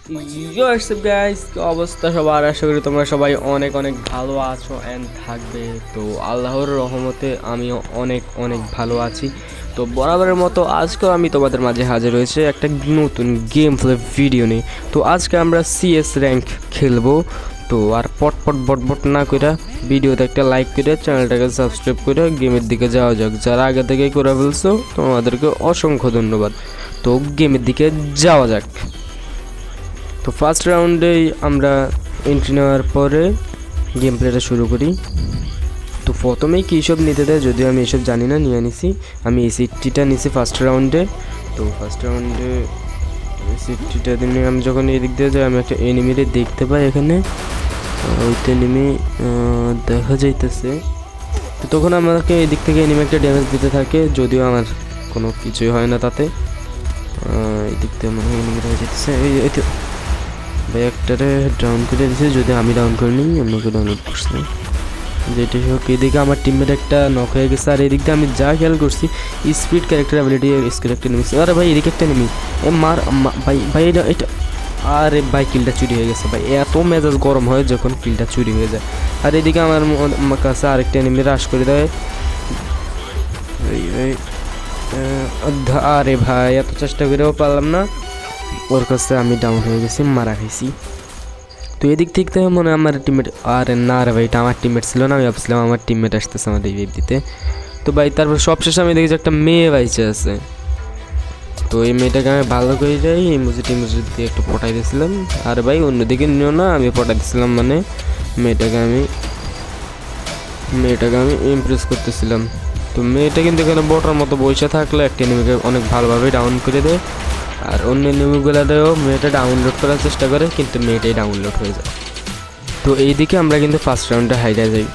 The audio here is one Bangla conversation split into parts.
হোয়াটসঅ্যাপ গাইস, কি অবস্থা সবার? আশা করি তোমরা সবাই অনেক অনেক ভালো আছো অ্যান্ড থাকবে। তো আল্লাহর রহমতে আমিও অনেক অনেক ভালো আছি। তো বরাবরের মতো আজকেও আমি তোমাদের মাঝে হাজির হয়েছে একটা নতুন গেম প্লে ভিডিও নিয়ে। তো আজকে আমরা সিএস র্যাঙ্ক খেলবো। তো আর পটপট বটবট না করে ভিডিওতে একটা লাইক করে চ্যানেলটাকে সাবস্ক্রাইব করে গেমের দিকে যাওয়া যাক। যারা আগে থেকেই করে ফেলছো তোমাদেরকে অসংখ্য ধন্যবাদ। তো গেমের দিকে যাওয়া যাক। তো ফার্স্ট রাউন্ডেই আমরা এন্ট্রি নেওয়ার পরে গেম প্লেটা শুরু করি। তো প্রথমেই কী সব নিতে দেয় যদিও আমি এসব জানি না, নিয়ে নিছি। আমি এই সিটটিটা নিছি ফার্স্ট রাউন্ডে। তো ফার্স্ট রাউন্ডে এই সিটটিটা দিনে আমি যখন এদিক দিয়ে যাই আমি একটা এনিমিরে দেখতে পাই এখানে। ওইতে এনিমি দেখা যাইতেছে। তো তখন আমাকে এদিক থেকে এনিমি একটা ড্যামেজ দিতে থাকে, যদিও আমার কোনো কিছুই হয় না তাতে। এদিক থেকে মনে হয় এনিমিরা হয়ে যেতেছে। এই তো ভাই একটারে ডাউন করে দিয়েছে, যদি আমি ডাউন করিনি অন্যকে ডাউনলোড করছি। যেটি হোক, এদিকে আমার টিমমেট একটা নক হয়ে গেছে। আর এদিক দিয়ে আমি যা খেয়াল করছি স্পিড ক্যারেক্টার অ্যাবিলিটি স্কিল একটা নেমেছে। আরে ভাই এদিকে একটা নেমি এ মার ভাই ভাই এটা আরে ভাই কিলটা চুরি হয়ে গেছে। ভাই এত মেজাজ গরম হয় যখন কিলটা চুরি হয়ে যায়। আর এদিকে আমার কাছে আরেকটা এনিমি রাশ করে দেয়। আরে ভাই এত চেষ্টা করেও পারলাম না, ওর কাছে আমি ডাউন হয়ে গেছি, মারা খাইছি। তো এদিক থেকে মনে হয় আমার টিমমেট, আরে না রে ভাই এটা আমার টিমমেট ছিল না, আমি ভাবছিলাম আমার টিমমেট আসতেছে আমার রিভাইভ দিতে। তো ভাই তারপর সবশেষে আমি দেখি যে একটা মেয়ে বাইচে আছে। তো এই মেয়েটাকে আমি ভালো করে যাই ইমোজি টিমোজি দিয়ে একটু পটাই দিয়েছিলাম। আর ভাই অন্যদিকে নিও না, আমি পটাই দিয়েছিলাম মানে মেয়েটাকে আমি ইমপ্রেস করতেছিলাম। তো মেয়েটা কিন্তু এখানে বটার মতো বসে থাকলে একটা এনিমিকে অনেক ভালোভাবে ডাউন করে দেয়। আর অন্য এনিমিগুলোতেও মেয়েটা ডাউনলোড করার চেষ্টা করে, কিন্তু মেয়েটাই ডাউনলোড হয়ে যায়। তো এইদিকে আমরা কিন্তু ফার্স্ট রাউন্ডে হাইরা যাই।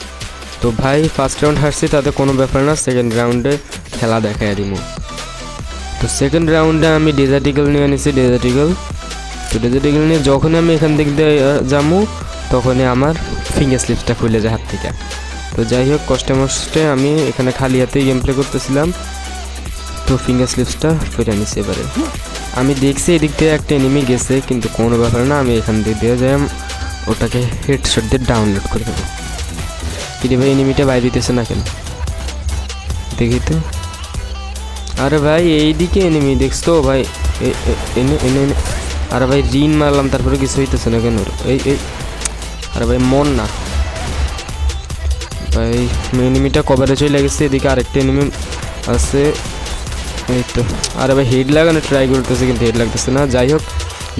তো ভাই ফার্স্ট রাউন্ড হারছি তাতে কোনো ব্যাপার না, সেকেন্ড রাউন্ডে খেলা দেখায় দিব। তো সেকেন্ড রাউন্ডে আমি ডেজার্ট ইগল নিয়ে নিছি। তো ডেজার্ট ইগল নিয়ে যখনই আমি এখান দিক দিয়ে যাবো তখনই আমার ফিঙ্গার স্লিপসটা খুলে যায় হাত থেকে। তো যাই হোক, কষ্টে মষ্টে আমি এখানে খালি হাতেই গেম প্লে করতেছিলাম। তো ফিঙ্গার স্লিপসটা ফিরে নিছি। এবারে আমি দেখছি এদিক দিয়ে একটা এনিমি গেছে, কিন্তু কোনো ব্যাপার না, আমি এখান দিয়ে যাই ওটাকে হেডশট দিয়ে ডাউনলোড করে দেবো। কিন্তু ভাই এনিমিটা বাইরে দিতেছে না কেন দেখি তো। আরে ভাই এইদিকে এনিমি দেখছো ভাই, এনে এনে এনে আরে ভাই রিন মারলাম তারপরে কিছু হইতেছে না কেন? এই আরে ভাই মন না ভাই, এনিমিটা কভারে চলে গেছে। এদিকে আরেকটা এনিমি আছে, এই তো। আরে ভাই হেড লাগানো ট্রাই করতেছে কিন্তু হেড লাগতেছে না। যাই হোক,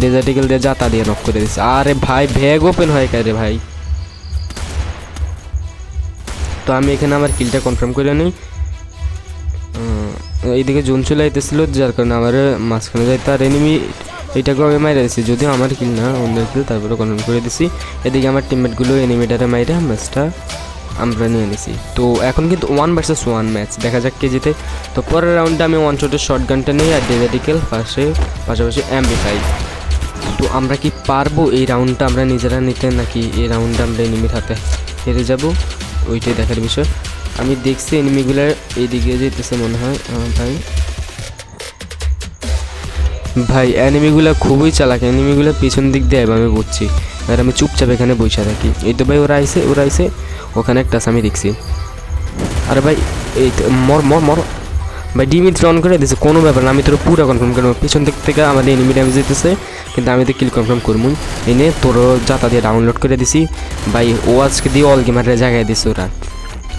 ডেজার্টিক্যাল দিয়ে জাতা দিয়ে নক করে দিচ্ছে। আরে ভাই ভ্যাগ ওপেন হয় রে ভাই। তো আমি এখানে আমার কিলটা কনফার্ম করে নিই। এইদিকে জোন চলে আইতেছিল, যার কারণে আমার মাঝখানে যাইতে আর এনিমি এইটাকেও আমি মাইরে দিচ্ছি, যদিও আমার কিল না অন্যের কিল, তারপরে কনফার্ম করে দিছি। এদিকে আমার টিমমেটগুলো এনিমিটারে মাইরে ম্যাচটা আমরা নিয়ে নিছি। তো এখন কিন্তু 1 ভার্সেস 1 ম্যাচ, দেখা যাক কে জিতে। তো পরের রাউন্ডে আমি ওয়ান শটের শর্ট গানটা নিই আর ডেজার্টিক্যাল পাশাপাশি MP5। তো আমরা কি পারবো এই রাউন্ডটা আমরা নিজেরা নিতে, নাকি এই রাউন্ডটা আমরা এনিমির হাতে হেরে যাব, ওইটাই দেখার বিষয়। আমি দেখছি এনিমিগুলো এইদিকে যেতেছে মনে হয়। ভাই এনিমিগুলো খুবই চালাক, এনিমিগুলো পিছন দিক দিয়ে আমি বুঝছি। আর আমি চুপচাপ এখানে বসে থাকি। এই তো ভাই ওরা আইছে ওখানে একটা আমি দেখছি। আরে ভাই এই তো মর মর মর ভাই, ডিমিট অন করে দিয়েছে, কোনো ব্যাপার না, আমি তোর পুরো কনফার্ম করবো। পিছন দিক থেকে আমাদের এনিমি ড্যামেজ দিতেছে, কিন্তু আমি তো কিল কনফার্ম করবো। এনে তোরও জাতা দিয়ে ডাউনলোড করে দিছি ভাই। ও আজকে দিয়ে অল গেমারের জায়গায় দিছে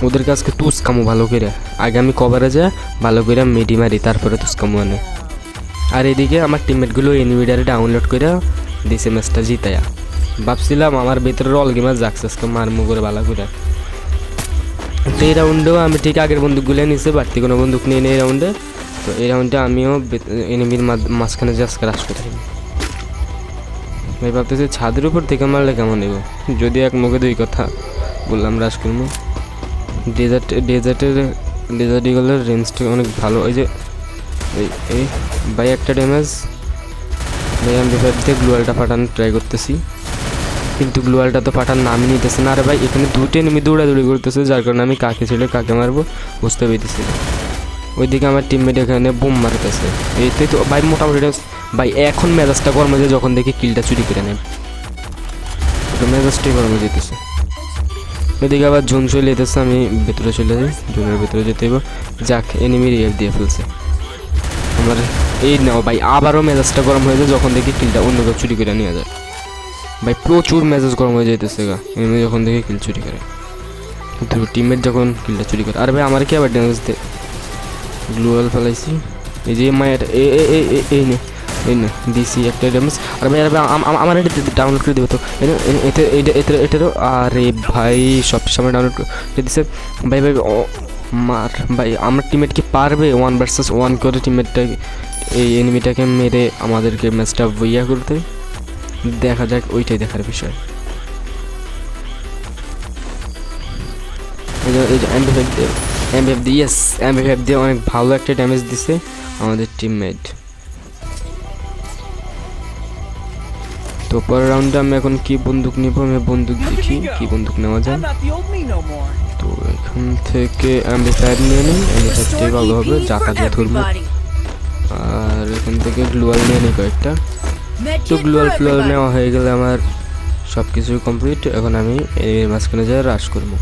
ওদের কাছকে তুস কামো ভালো করে। আগে আমি কভারে যা ভালো করে মেডি মারি, তারপরে তুস কামো আনে। আর এদিকে আমার টিমমেটগুলো এনিমিডারে ডাউনলোড করে দিছে ম্যাচটা জিতায়া। ভাবছিলাম আমার ভেতরের অল গেমার যাচ্ছে আজকে মারমু করে ভালো করে। তো এই রাউন্ডেও আমি ঠিক আগের বন্দুকগুলো নিচ্ছে, বাড়তি কোনো বন্দুক নিয়ে এই রাউন্ডে। তো এই রাউন্ডে আমিও এনিমির মাঝখানে যে আজকে রাশ করে থাকি। ভাই ভাবতেছি ছাদের উপর থেকে মারলে কেমন নেব, যদি এক মুখে দুই কথা বললাম রাশ করবো। ডেজার্ট ইগলের রেঞ্জটা অনেক ভালো। ওই যে এই ভাই একটা ড্যামেজ ভাই, আমি দিয়ে গ্লুয়ালটা ফাটানোর ট্রাই করতেছি, কিন্তু গ্লুয়ালটা তো ফাটার নামই নিতেছে না। আরে ভাই এখানে দুটো এনিমি দৌড়াদৌড়ি করতেছে, যার কারণে আমি কাকে ছিল কাকে মারবো বুঝতে পেরেছি। ওইদিকে আমার টিমমেট এখানে বুম মারতেছে। এইটাই তো ভাই মোটামুটি ভাই এখন মেজাজটা গরম হয়ে যায় যখন দেখি কিলটা চুরি করে নেয়, মেজাজটাই গরম হয়ে যেতেছে। এদিকে আবার জোন চলে যেতেছে, আমি ভেতরে চলে যাই, জোনের ভেতরে যেতে হবে। যাক, এনিমি রিয়েল দিয়ে ফেলছে আমার। এই নাও ভাই, আবারও মেজাজটা গরম হয়ে যায় যখন দেখি কিলটা অন্য কেউ চুরি করে নিয়ে যায়। ভাই প্রচুর মেজাজ গরম হয়ে যাইতেছে গা এনিমি যখন দেখি কিল চুরি করে, কিন্তু টিমমেট যখন কিলটা চুরি করে। আর ভাই আমার কি আবার ড্যামেজ দে, গ্লোয়াল ফেলাইছি, এই যে মায়ের এই নে দিছি একটা ড্যামেজ। আর ভাই আমার এটা ডাউনলোড করে দেবো তো, এটারও। আরে ভাই সব সময় ডাউনলোড করে দিছে ভাই। ভাই মার ভাই, আমার টিমমেট কি পারবে 1 ভার্সেস 1 করে টিমমেটটাকে, এই এনিমিটাকে মেরে আমাদেরকে ম্যাচটা বইয়া করতে? দেখা যাক, ওইটাই দেখার বিষয়। এই যে এমবি5 দিয়ে অনেক ভালো একটা ড্যামেজ দিছে আমাদের টিমমেট। তো পরের রাউন্ডে আমি এখন কি বন্দুক নিব, আমি বন্দুক দেখি কি বন্দুক নেওয়া যায়। তো এখান থেকে এমবি5 নিয়ে নিই, এমবি5টাই ভালো হবে, জাকাতে ধরবো। আর এখান থেকে গ্লুয়াল নিয়ে নিই কয়েকটা। তো গ্লুয়াল নেওয়া হয়ে গেলে আমার সব কিছু কমপ্লিট। এখন আমি এই মাঝখানে যাই রাশ করবো।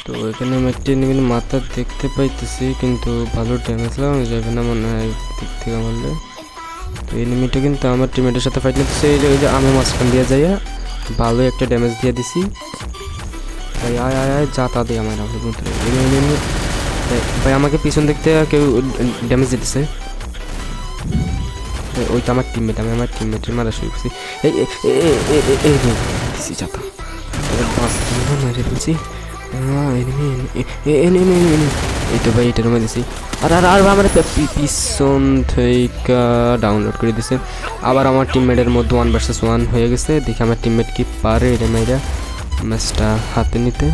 তো এখানে আমি একটা এনিমির মাথা দেখতে পাইতেছি, কিন্তু ভালো ড্যামেজ লাগানো যাবে না মনে হয় দিক থেকে মারলে। তো এনিমিটা কিন্তু আমার টিমমেটের সাথে ফাইট নিতেছে, এই যে আমি মাঝখান দিয়ে যাইয়া ভালো একটা ড্যামেজ দিয়ে দিছি। ভাই আয় আয় আয়, যা তা দিয়ে আমার ভাই আমাকে পিছন দেখতে কেউ ড্যামেজ দিতেছে। ওইটা আমার টিমমেট, আমি আমার টিমমেটের মারা শুরু করছি। এই দিছি যাতা, মেরে ফেলছি। এই তো ভাই এটা রুমে দিছি। আর আমার পিছন থেকে ডাউনলোড করে দিছে। আবার আমার টিমমেটের মধ্যে 1 ভার্সেস 1 হয়ে গেছে। দেখি আমার টিমমেট কি পারে এটা মেয়েরা ম্যাচটা হাতে নিতে।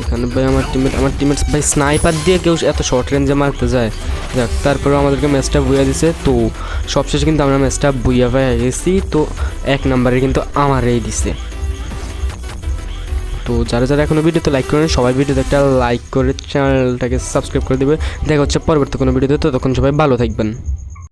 এখানে ভাই আমার টিমমেট ভাই স্নাইপার দিয়ে কেউ এত শর্ট রেঞ্জে মারতে যায়। যাক, তারপরেও আমাদেরকে ম্যাচটা বুইয়া দিছে। তো সবশেষে কিন্তু আমরা ম্যাচটা বুইয়া পেয়ে গেছি। তো 1 নম্বরে কিন্তু আমারই দিছে। তো যারা এখনো ভিডিওতে লাইক করেন, সবাই ভিডিওতে একটা লাইক করে চ্যানেলটাকে সাবস্ক্রাইব করে দেবে। দেখা হচ্ছে পরবর্তী কোনো ভিডিওতে, ততক্ষণ সবাই ভালো থাকবেন।